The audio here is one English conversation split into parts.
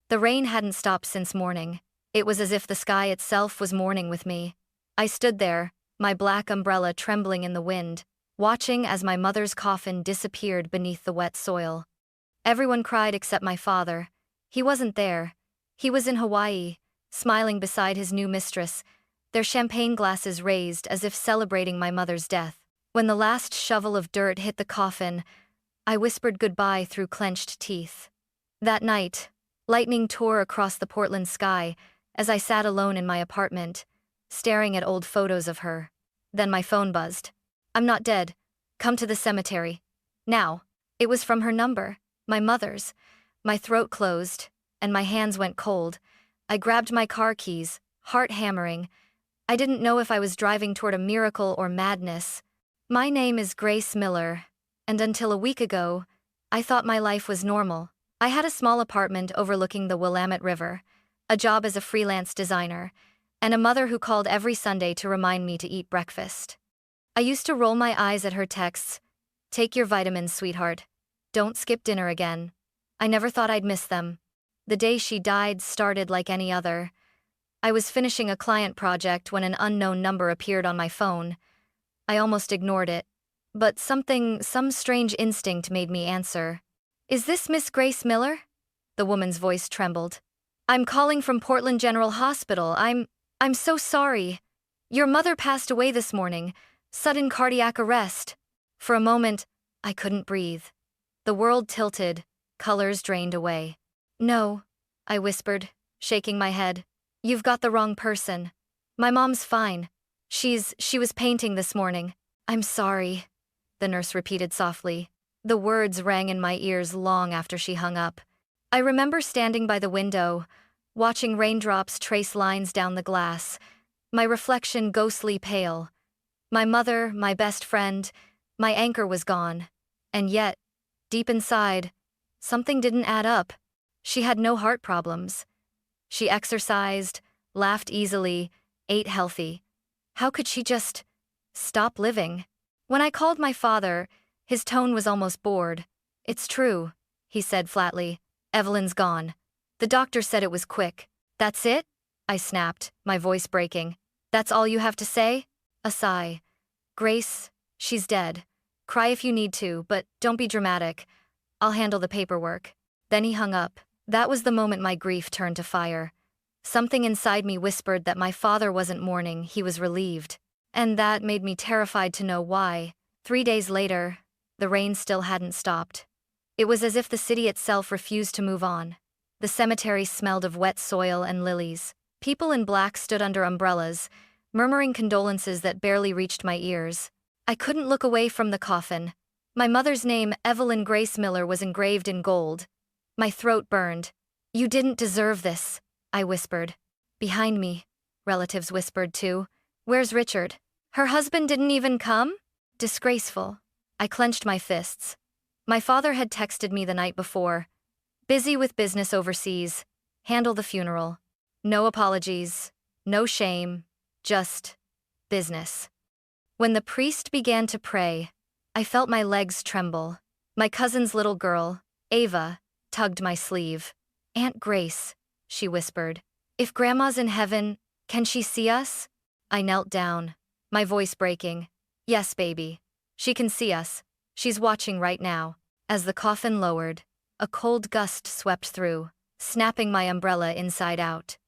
The rain hadn't stopped since morning. It was as if the sky itself was mourning with me. I stood there, my black umbrella trembling in the wind, watching as my mother's coffin disappeared beneath the wet soil. Everyone cried except my father. He wasn't there. He was in Hawaii, smiling beside his new mistress, their champagne glasses raised as if celebrating my mother's death. When the last shovel of dirt hit the coffin, I whispered goodbye through clenched teeth. That night, lightning tore across the Portland sky as I sat alone in my apartment, staring at old photos of her. Then my phone buzzed. "I'm not dead. Come to the cemetery. Now." It was from her number, my mother's. My throat closed, and my hands went cold. I grabbed my car keys, heart hammering. I didn't know if I was driving toward a miracle or madness. My name is Grace Miller, and until a week ago, I thought my life was normal. I had a small apartment overlooking the Willamette River, a job as a freelance designer, and a mother who called every Sunday to remind me to eat breakfast. I used to roll my eyes at her texts. "Take your vitamins, sweetheart. Don't skip dinner again." I never thought I'd miss them. The day she died started like any other. I was finishing a client project when an unknown number appeared on my phone. I almost ignored it, but some strange instinct made me answer. "Is this Miss Grace Miller?" The woman's voice trembled. "I'm calling from Portland General Hospital. I'm so sorry. Your mother passed away this morning. Sudden cardiac arrest." For a moment, I couldn't breathe. The world tilted, colors drained away. "No," I whispered, shaking my head. "You've got the wrong person. My mom's fine. She was painting this morning." "I'm sorry," the nurse repeated softly. The words rang in my ears long after she hung up. I remember standing by the window, watching raindrops trace lines down the glass, my reflection ghostly pale. My mother, my best friend, my anchor was gone. And yet, deep inside, something didn't add up. She had no heart problems. She exercised, laughed easily, ate healthy. How could she just stop living? When I called my father, his tone was almost bored. "It's true," he said flatly. "Evelyn's gone. The doctor said it was quick." "That's it?" I snapped, my voice breaking. "That's all you have to say?" A sigh. "Grace, she's dead. Cry if you need to, but don't be dramatic. I'll handle the paperwork." Then he hung up. That was the moment my grief turned to fire. Something inside me whispered that my father wasn't mourning, he was relieved. And that made me terrified to know why. 3 days later, the rain still hadn't stopped. It was as if the city itself refused to move on. The cemetery smelled of wet soil and lilies. People in black stood under umbrellas, murmuring condolences that barely reached my ears. I couldn't look away from the coffin. My mother's name, Evelyn Grace Miller, was engraved in gold. My throat burned. "You didn't deserve this," I whispered. Behind me, relatives whispered too. "Where's Richard? Her husband didn't even come?" Disgraceful. I clenched my fists. My father had texted me the night before. "Busy with business overseas. Handle the funeral. No apologies, no shame, just business." When the priest began to pray, I felt my legs tremble. My cousin's little girl, Ava, tugged my sleeve. "Aunt Grace," she whispered. "If Grandma's in heaven, can she see us?" I knelt down, my voice breaking. "Yes, baby. She can see us. She's watching right now." As the coffin lowered, a cold gust swept through, snapping my umbrella inside out.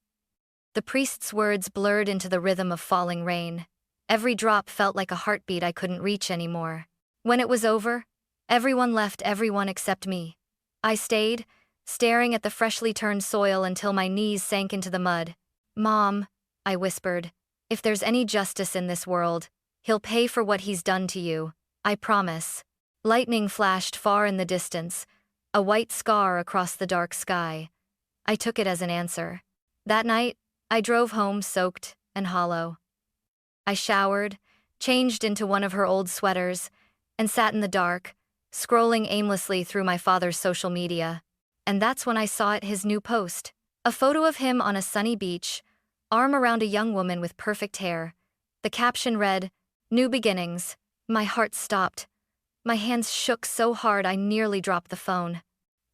The priest's words blurred into the rhythm of falling rain. Every drop felt like a heartbeat I couldn't reach anymore. When it was over, everyone left, everyone except me. I stayed, staring at the freshly turned soil until my knees sank into the mud. "Mom," I whispered, "if there's any justice in this world, he'll pay for what he's done to you. I promise." Lightning flashed far in the distance, a white scar across the dark sky. I took it as an answer. That night, I drove home soaked and hollow. I showered, changed into one of her old sweaters, and sat in the dark, scrolling aimlessly through my father's social media. And that's when I saw his new post. A photo of him on a sunny beach, arm around a young woman with perfect hair. The caption read, "New beginnings." My heart stopped. My hands shook so hard I nearly dropped the phone.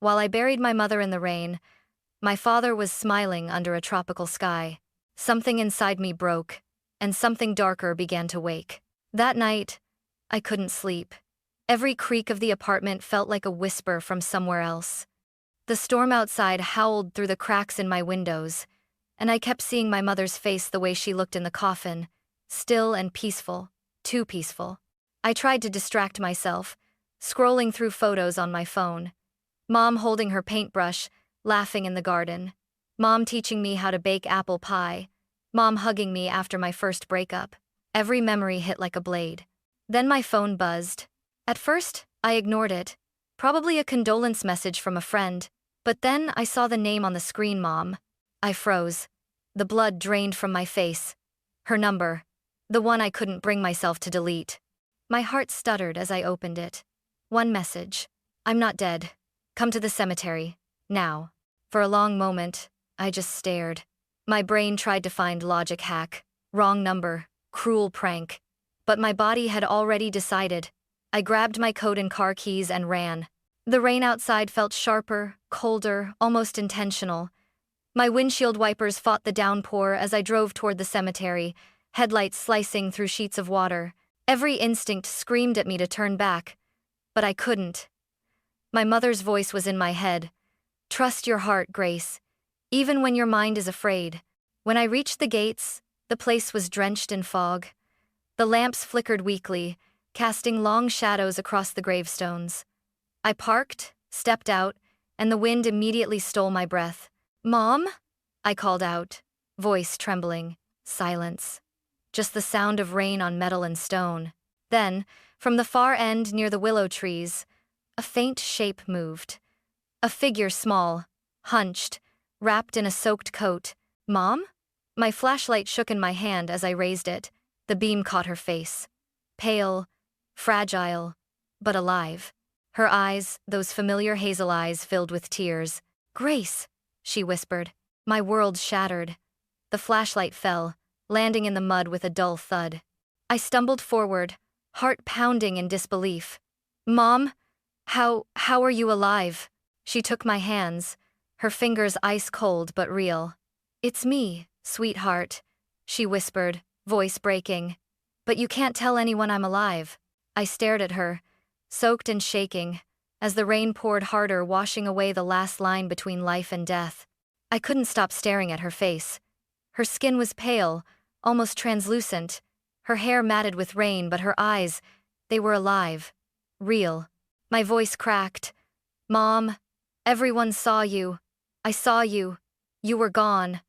While I buried my mother in the rain, My father was smiling under a tropical sky. Something inside me broke, and something darker began to wake. That night, I couldn't sleep. Every creak of the apartment felt like a whisper from somewhere else. The storm outside howled through the cracks in my windows, and I kept seeing my mother's face the way she looked in the coffin, still and peaceful, too peaceful. I tried to distract myself, scrolling through photos on my phone. Mom holding her paintbrush, laughing in the garden. Mom teaching me how to bake apple pie. Mom hugging me after my first breakup. Every memory hit like a blade. Then my phone buzzed. At first, I ignored it. Probably a condolence message from a friend. But then I saw the name on the screen, Mom. I froze. The blood drained from my face. Her number. The one I couldn't bring myself to delete. My heart stuttered as I opened it. One message. I'm not dead. Come to the cemetery. Now. For a long moment, I just stared. My brain tried to find logic hack. Wrong number. Cruel prank. But my body had already decided. I grabbed my coat and car keys and ran. The rain outside felt sharper, colder, almost intentional. My windshield wipers fought the downpour as I drove toward the cemetery, headlights slicing through sheets of water. Every instinct screamed at me to turn back, but I couldn't. My mother's voice was in my head. Trust your heart, Grace, even when your mind is afraid. When I reached the gates, the place was drenched in fog. The lamps flickered weakly, casting long shadows across the gravestones. I parked, stepped out, and the wind immediately stole my breath. Mom? I called out, voice trembling. Silence. Just the sound of rain on metal and stone. Then, from the far end near the willow trees, a faint shape moved. A figure small, hunched, wrapped in a soaked coat. Mom? My flashlight shook in my hand as I raised it. The beam caught her face. Pale, fragile, but alive. Her eyes, those familiar hazel eyes, filled with tears. Grace, she whispered. My world shattered. The flashlight fell, landing in the mud with a dull thud. I stumbled forward, heart pounding in disbelief. Mom, how are you alive? She took my hands, her fingers ice cold but real. It's me, sweetheart, she whispered, voice breaking. But you can't tell anyone I'm alive. I stared at her, soaked and shaking, as the rain poured harder, washing away the last line between life and death. I couldn't stop staring at her face. Her skin was pale, almost translucent, her hair matted with rain, but her eyes, they were alive. Real. My voice cracked. Mom, everyone saw you. I saw you. You were gone.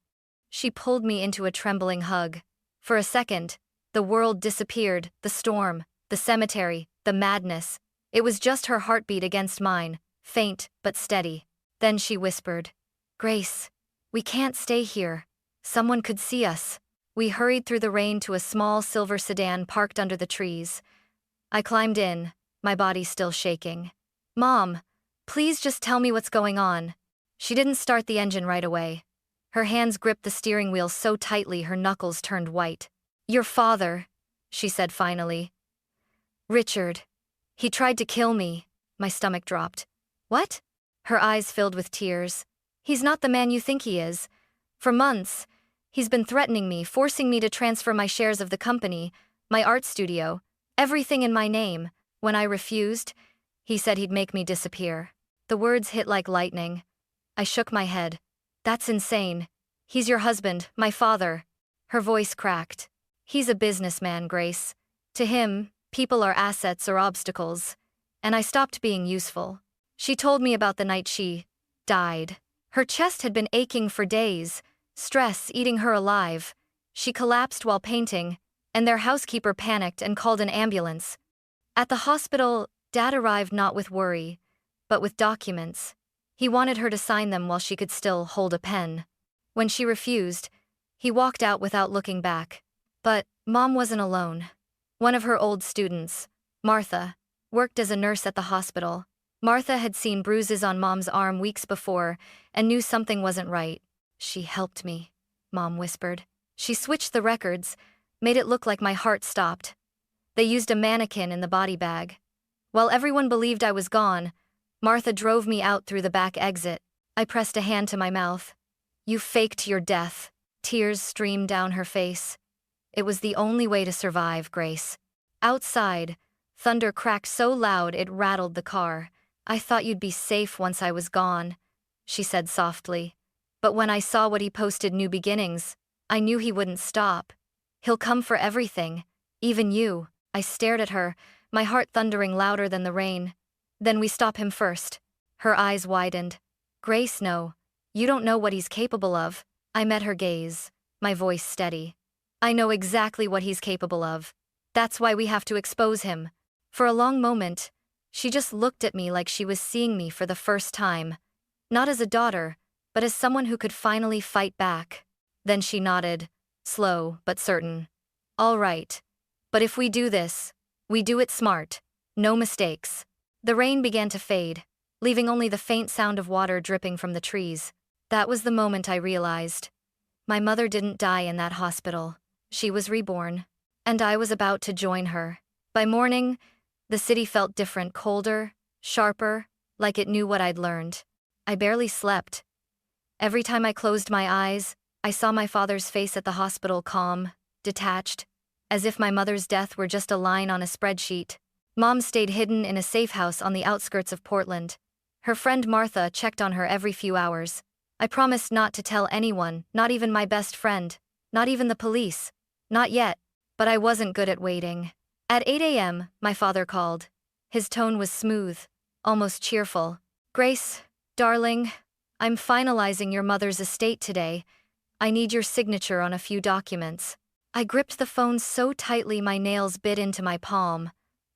She pulled me into a trembling hug. For a second, the world disappeared, the storm, the cemetery, the madness. It was just her heartbeat against mine, faint but steady. Then she whispered, Grace, we can't stay here. Someone could see us. We hurried through the rain to a small silver sedan parked under the trees. I climbed in, my body still shaking. Mom, please just tell me what's going on. She didn't start the engine right away. Her hands gripped the steering wheel so tightly her knuckles turned white. Your father, she said finally. Richard. He tried to kill me. My stomach dropped. What? Her eyes filled with tears. He's not the man you think he is. For months, he's been threatening me, forcing me to transfer my shares of the company, my art studio, everything in my name. When I refused, he said he'd make me disappear. The words hit like lightning. I shook my head. That's insane. He's your husband, my father. Her voice cracked. He's a businessman, Grace. To him, people are assets or obstacles. And I stopped being useful. She told me about the night she died. Her chest had been aching for days, stress eating her alive. She collapsed while painting, and their housekeeper panicked and called an ambulance. At the hospital, Dad arrived not with worry, but with documents. He wanted her to sign them while she could still hold a pen. When she refused, he walked out without looking back. But Mom wasn't alone. One of her old students, Martha, worked as a nurse at the hospital. Martha had seen bruises on Mom's arm weeks before and knew something wasn't right. She helped me, Mom whispered. She switched the records, made it look like my heart stopped. They used a mannequin in the body bag. While everyone believed I was gone, Martha drove me out through the back exit. I pressed a hand to my mouth. You faked your death. Tears streamed down her face. It was the only way to survive, Grace. Outside, thunder cracked so loud it rattled the car. I thought you'd be safe once I was gone, she said softly. But when I saw what he posted New Beginnings, I knew he wouldn't stop. He'll come for everything, even you. I stared at her, my heart thundering louder than the rain. Then we stop him first. Her eyes widened. Grace, no. You don't know what he's capable of. I met her gaze, my voice steady. I know exactly what he's capable of. That's why we have to expose him. For a long moment, she just looked at me like she was seeing me for the first time. Not as a daughter, but as someone who could finally fight back. Then she nodded, slow but certain. All right. But if we do this, we do it smart. No mistakes. The rain began to fade, leaving only the faint sound of water dripping from the trees. That was the moment I realized. My mother didn't die in that hospital. She was reborn. And I was about to join her. By morning, the city felt different, colder, sharper, like it knew what I'd learned. I barely slept. Every time I closed my eyes, I saw my father's face at the hospital, calm, detached, as if my mother's death were just a line on a spreadsheet. Mom stayed hidden in a safe house on the outskirts of Portland. Her friend Martha checked on her every few hours. I promised not to tell anyone, not even my best friend, not even the police. Not yet, but I wasn't good at waiting. At 8 a.m., my father called. His tone was smooth, almost cheerful. Grace, darling, I'm finalizing your mother's estate today. I need your signature on a few documents. I gripped the phone so tightly my nails bit into my palm.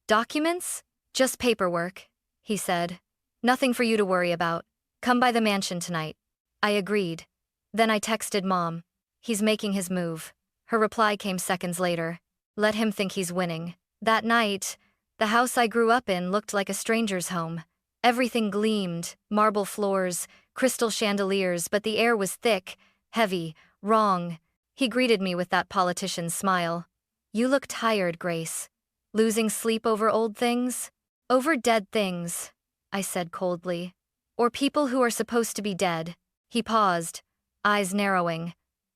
Documents? Just paperwork, he said. Nothing for you to worry about. Come by the mansion tonight. I agreed. Then I texted Mom. He's making his move. Her reply came seconds later. Let him think he's winning. That night, the house I grew up in looked like a stranger's home. Everything gleamed, marble floors, crystal chandeliers, but the air was thick, heavy, wrong. He greeted me with that politician's smile. You look tired, Grace. Losing sleep over old things? Over dead things, I said coldly. Or people who are supposed to be dead. He paused, eyes narrowing.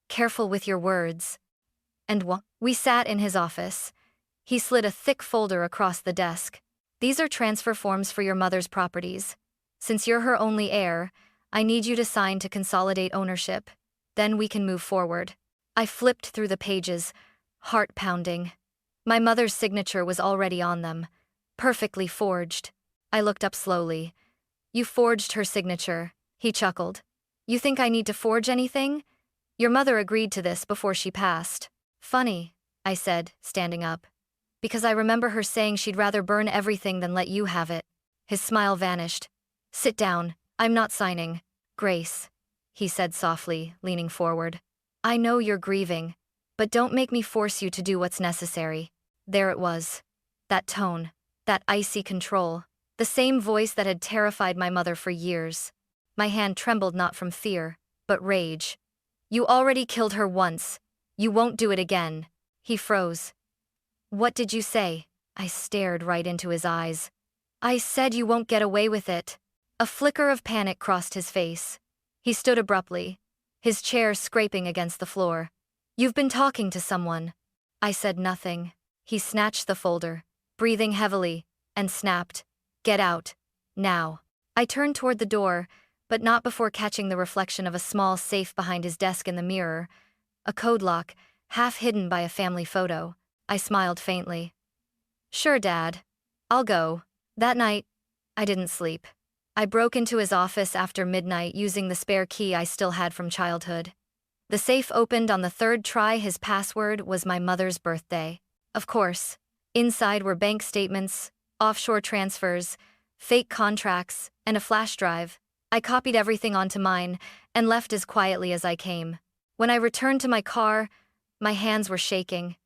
Careful with your words. And we sat in his office. He slid a thick folder across the desk. These are transfer forms for your mother's properties. Since you're her only heir, I need you to sign to consolidate ownership. Then we can move forward. I flipped through the pages, heart pounding. My mother's signature was already on them, perfectly forged. I looked up slowly. You forged her signature, he chuckled. You think I need to forge anything? Your mother agreed to this before she passed. Funny, I said, standing up. Because I remember her saying she'd rather burn everything than let you have it. His smile vanished. Sit down, I'm not signing. Grace, he said softly, leaning forward. I know you're grieving, but don't make me force you to do what's necessary. There it was. That tone, that icy control, the same voice that had terrified my mother for years. My hand trembled not from fear, but rage. You already killed her once. You won't do it again. He froze. What did you say? I stared right into his eyes. I said you won't get away with it. A flicker of panic crossed his face. He stood abruptly, his chair scraping against the floor. You've been talking to someone. I said nothing. He snatched the folder, breathing heavily, and snapped. Get out. Now. I turned toward the door, but not before catching the reflection of a small safe behind his desk in the mirror. A code lock, half hidden by a family photo. I smiled faintly. Sure, Dad. I'll go. That night, I didn't sleep. I broke into his office after midnight using the spare key I still had from childhood. The safe opened on the third try. His password was my mother's birthday. Of course, inside were bank statements, offshore transfers, fake contracts, and a flash drive. I copied everything onto mine and left as quietly as I came. When I returned to my car, my hands were shaking.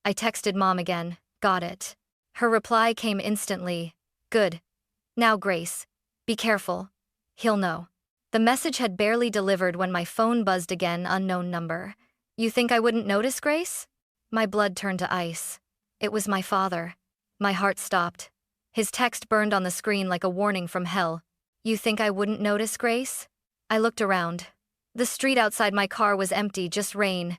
I texted Mom again. Got it. Her reply came instantly. Good. Now, Grace, be careful. He'll know. The message had barely delivered when my phone buzzed again. Unknown number. You think I wouldn't notice, Grace? My blood turned to ice. It was my father. My heart stopped. His text burned on the screen like a warning from hell. You think I wouldn't notice, Grace? I looked around. The street outside my car was empty, just rain,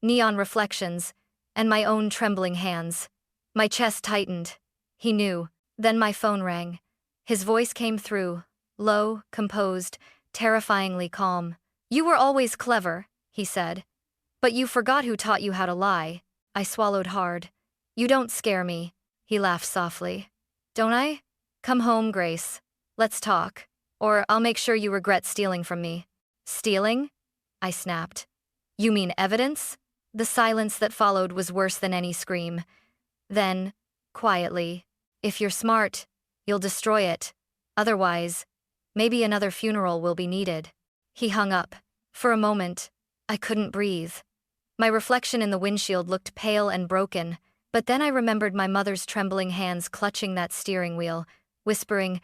neon reflections, and my own trembling hands. My chest tightened. He knew. Then my phone rang. His voice came through, low, composed, terrifyingly calm. "You were always clever," he said. "But you forgot who taught you how to lie." I swallowed hard. "You don't scare me," he laughed softly. "Don't I? Come home, Grace. Let's talk. Or I'll make sure you regret stealing from me." "Stealing?" I snapped. "You mean evidence?" The silence that followed was worse than any scream. Then, quietly, "If you're smart, you'll destroy it. Otherwise, maybe another funeral will be needed." He hung up. For a moment, I couldn't breathe. My reflection in the windshield looked pale and broken, but then I remembered my mother's trembling hands clutching that steering wheel, whispering,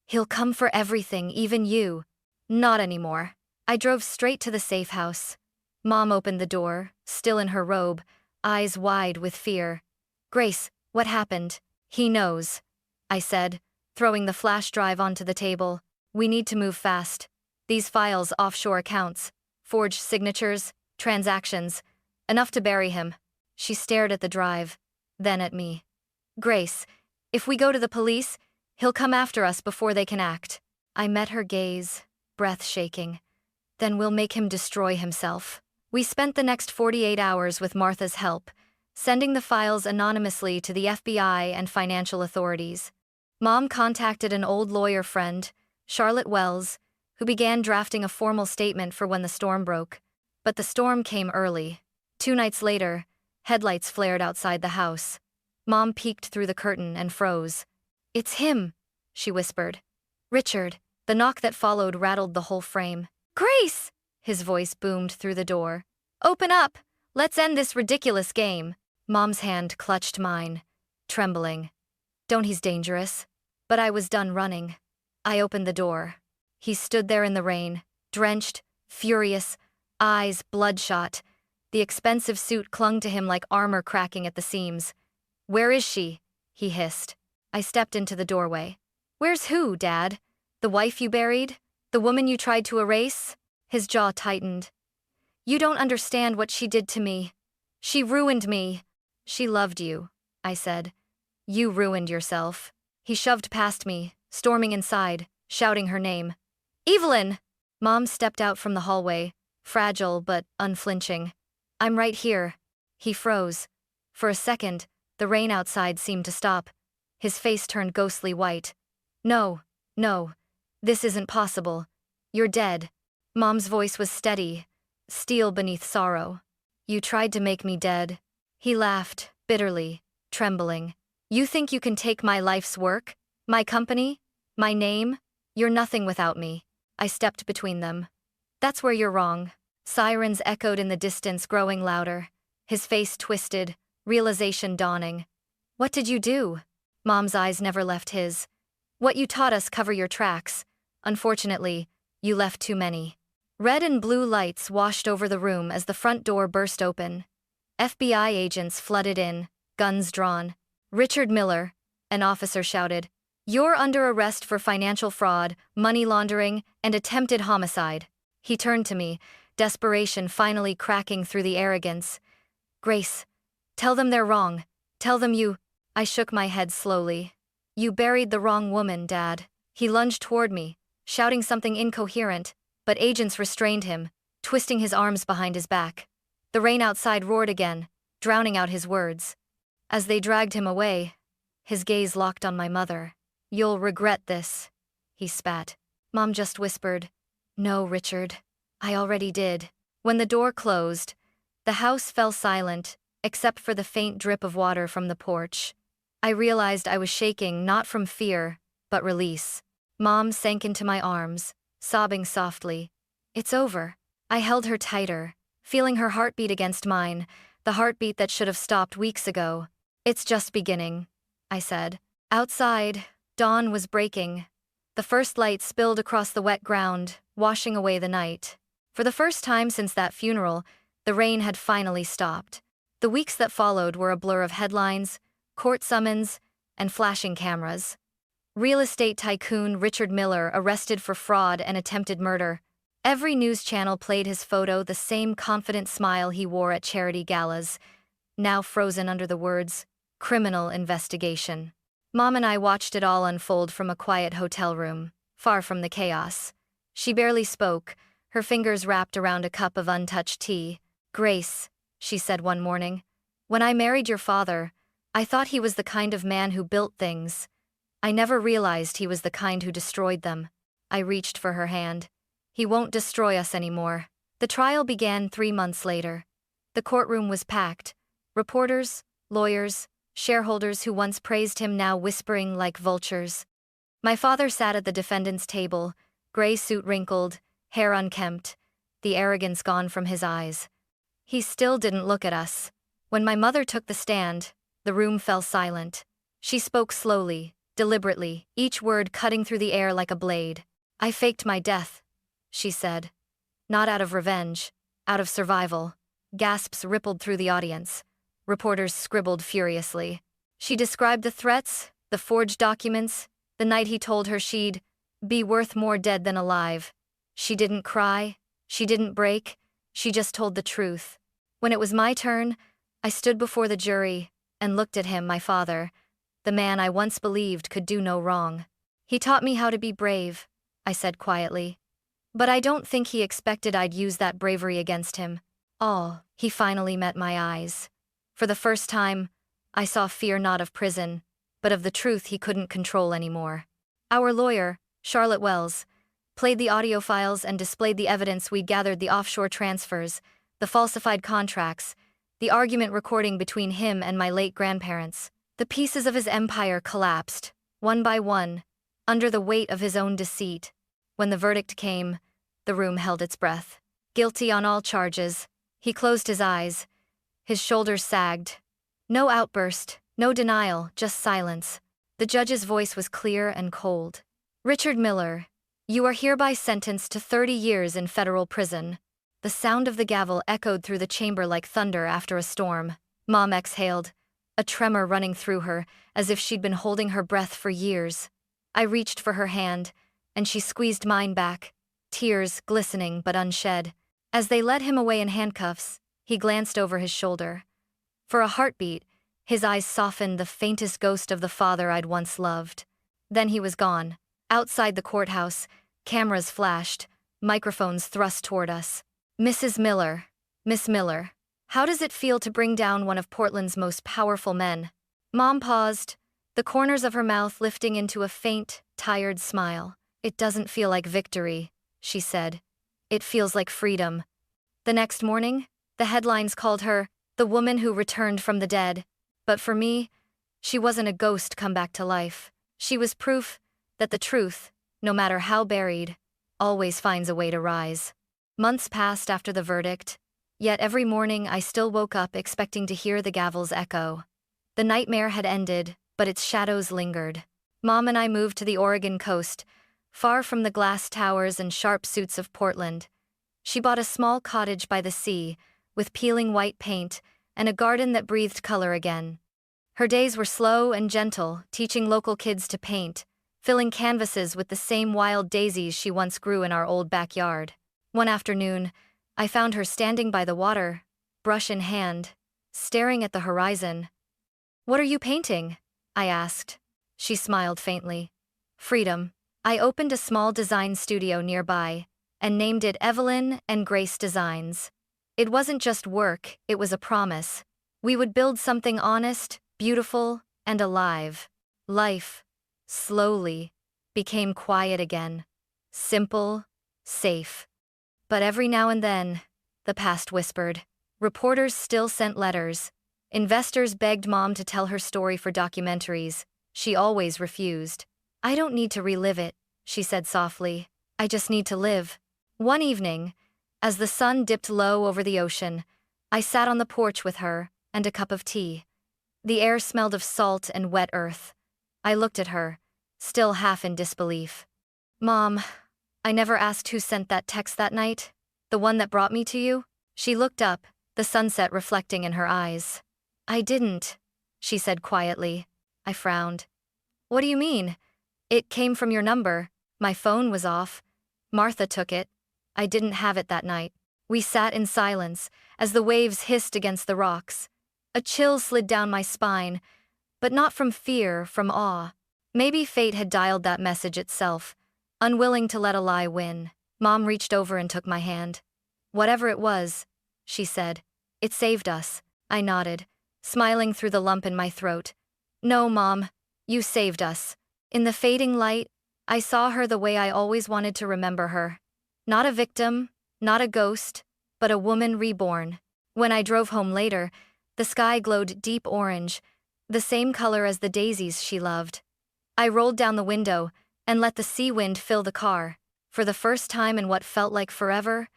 "He'll come for everything, even you." Not anymore. I drove straight to the safe house. Mom opened the door, still in her robe, eyes wide with fear. "Grace, what happened?" "He knows," I said, throwing the flash drive onto the table. "We need to move fast. These files, offshore accounts, forged signatures, transactions, enough to bury him." She stared at the drive, then at me. "Grace, if we go to the police, he'll come after us before they can act." I met her gaze, breath shaking. "Then we'll make him destroy himself." We spent the next 48 hours with Martha's help, sending the files anonymously to the FBI and financial authorities. Mom contacted an old lawyer friend, Charlotte Wells, who began drafting a formal statement for when the storm broke. But the storm came early. 2 nights later, headlights flared outside the house. Mom peeked through the curtain and froze. "It's him," she whispered. "Richard." The knock that followed rattled the whole frame. "Grace!" His voice boomed through the door. "Open up! Let's end this ridiculous game." Mom's hand clutched mine, trembling. "Don't, he's dangerous." But I was done running. I opened the door. He stood there in the rain, drenched, furious, eyes bloodshot. The expensive suit clung to him like armor cracking at the seams. "Where is she?" he hissed. I stepped into the doorway. "Where's who, Dad? The wife you buried? The woman you tried to erase?" His jaw tightened. "You don't understand what she did to me. She ruined me." "She loved you," I said. "You ruined yourself." He shoved past me, storming inside, shouting her name. "Evelyn!" Mom stepped out from the hallway, fragile but unflinching. "I'm right here." He froze. For a second, the rain outside seemed to stop. His face turned ghostly white. "No, no, this isn't possible. You're dead." Mom's voice was steady, steel beneath sorrow. "You tried to make me dead." He laughed, bitterly, trembling. "You think you can take my life's work? My company? My name? You're nothing without me." I stepped between them. "That's where you're wrong." Sirens echoed in the distance, growing louder. His face twisted, realization dawning. "What did you do?" Mom's eyes never left his. "What you taught us, cover your tracks. Unfortunately, you left too many." Red and blue lights washed over the room as the front door burst open. FBI agents flooded in, guns drawn. "Richard Miller," an officer shouted. "You're under arrest for financial fraud, money laundering, and attempted homicide." He turned to me, desperation finally cracking through the arrogance. "Grace, tell them they're wrong. Tell them you—" I shook my head slowly. "You buried the wrong woman, Dad." He lunged toward me, shouting something incoherent, but agents restrained him, twisting his arms behind his back. The rain outside roared again, drowning out his words. As they dragged him away, his gaze locked on my mother. "You'll regret this," he spat. Mom just whispered, "No, Richard. I already did." When the door closed, the house fell silent, except for the faint drip of water from the porch. I realized I was shaking not from fear, but release. Mom sank into my arms, sobbing softly. "It's over." I held her tighter, feeling her heartbeat against mine, the heartbeat that should have stopped weeks ago. "It's just beginning," I said. Outside, dawn was breaking. The first light spilled across the wet ground, washing away the night. For the first time since that funeral, the rain had finally stopped. The weeks that followed were a blur of headlines, court summons, and flashing cameras. Real estate tycoon Richard Miller arrested for fraud and attempted murder. Every news channel played his photo, the same confident smile he wore at charity galas, now frozen under the words, criminal investigation. Mom and I watched it all unfold from a quiet hotel room, far from the chaos. She barely spoke, her fingers wrapped around a cup of untouched tea. "Grace," she said one morning, "when I married your father, I thought he was the kind of man who built things. I never realized he was the kind who destroyed them." I reached for her hand. "He won't destroy us anymore." The trial began 3 months later. The courtroom was packed. Reporters, lawyers, shareholders who once praised him now whispering like vultures. My father sat at the defendant's table, gray suit wrinkled, hair unkempt, the arrogance gone from his eyes. He still didn't look at us. When my mother took the stand, the room fell silent. She spoke slowly, deliberately, each word cutting through the air like a blade. "I faked my death," she said. "Not out of revenge, out of survival." Gasps rippled through the audience. Reporters scribbled furiously. She described the threats, the forged documents, the night he told her she'd be worth more dead than alive. She didn't cry, she didn't break, she just told the truth. When it was my turn, I stood before the jury and looked at him, my father, the man I once believed could do no wrong. "He taught me how to be brave," I said quietly. "But I don't think he expected I'd use that bravery against him." He finally met my eyes. For the first time, I saw fear not of prison, but of the truth he couldn't control anymore. Our lawyer, Charlotte Wells, played the audio files and displayed the evidence we'd gathered, the offshore transfers, the falsified contracts, the argument recording between him and my late grandparents. The pieces of his empire collapsed, one by one, under the weight of his own deceit. When the verdict came, the room held its breath. Guilty on all charges. He closed his eyes. His shoulders sagged. No outburst, no denial, just silence. The judge's voice was clear and cold. "Richard Miller, you are hereby sentenced to 30 years in federal prison." The sound of the gavel echoed through the chamber like thunder after a storm. Mom exhaled, a tremor running through her, as if she'd been holding her breath for years. I reached for her hand, and she squeezed mine back, tears glistening but unshed. As they led him away in handcuffs, he glanced over his shoulder. For a heartbeat, his eyes softened, the faintest ghost of the father I'd once loved. Then he was gone. Outside the courthouse, cameras flashed, microphones thrust toward us. "Mrs. Miller, Miss Miller, how does it feel to bring down one of Portland's most powerful men?" Mom paused, the corners of her mouth lifting into a faint, tired smile. "It doesn't feel like victory," she said. "It feels like freedom." The next morning, the headlines called her the woman who returned from the dead. But for me, she wasn't a ghost come back to life. She was proof that the truth, no matter how buried, always finds a way to rise. Months passed after the verdict, yet every morning I still woke up expecting to hear the gavel's echo. The nightmare had ended, but its shadows lingered. Mom and I moved to the Oregon coast, far from the glass towers and sharp suits of Portland. She bought a small cottage by the sea, with peeling white paint and a garden that breathed color again. Her days were slow and gentle, teaching local kids to paint, filling canvases with the same wild daisies she once grew in our old backyard. One afternoon, I found her standing by the water, brush in hand, staring at the horizon. "What are you painting?" I asked. She smiled faintly. "Freedom." I opened a small design studio nearby and named it Evelyn and Grace Designs. It wasn't just work, it was a promise. We would build something honest, beautiful, and alive. Life, slowly, became quiet again. Simple, safe. But every now and then, the past whispered. Reporters still sent letters. Investors begged Mom to tell her story for documentaries. She always refused. "I don't need to relive it," she said softly. "I just need to live." One evening, as the sun dipped low over the ocean, I sat on the porch with her and a cup of tea. The air smelled of salt and wet earth. I looked at her, still half in disbelief. "Mom, I never asked who sent that text that night, the one that brought me to you." She looked up, the sunset reflecting in her eyes. "I didn't," she said quietly. I frowned. "What do you mean? It came from your number. My phone was off. Martha took it." I didn't have it that night. We sat in silence as the waves hissed against the rocks. A chill slid down my spine, but not from fear, from awe. Maybe fate had dialed that message itself, unwilling to let a lie win. Mom reached over and took my hand. "Whatever it was," she said, "it saved us." I nodded, smiling through the lump in my throat. "No, Mom, you saved us." In the fading light, I saw her the way I always wanted to remember her. Not a victim, not a ghost, but a woman reborn. When I drove home later, the sky glowed deep orange, the same color as the daisies she loved. I rolled down the window and let the sea wind fill the car. For the first time in what felt like forever,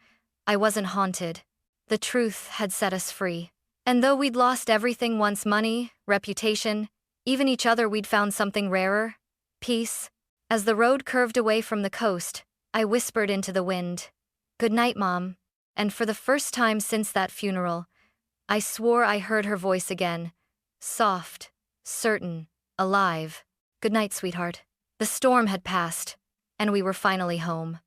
I wasn't haunted. The truth had set us free. And though we'd lost everything once, money, reputation, even each other, we'd found something rarer: peace. As the road curved away from the coast, I whispered into the wind, "Good night, Mom." And for the first time since that funeral, I swore I heard her voice again, soft, certain, alive. "Good night, sweetheart." The storm had passed, and we were finally home.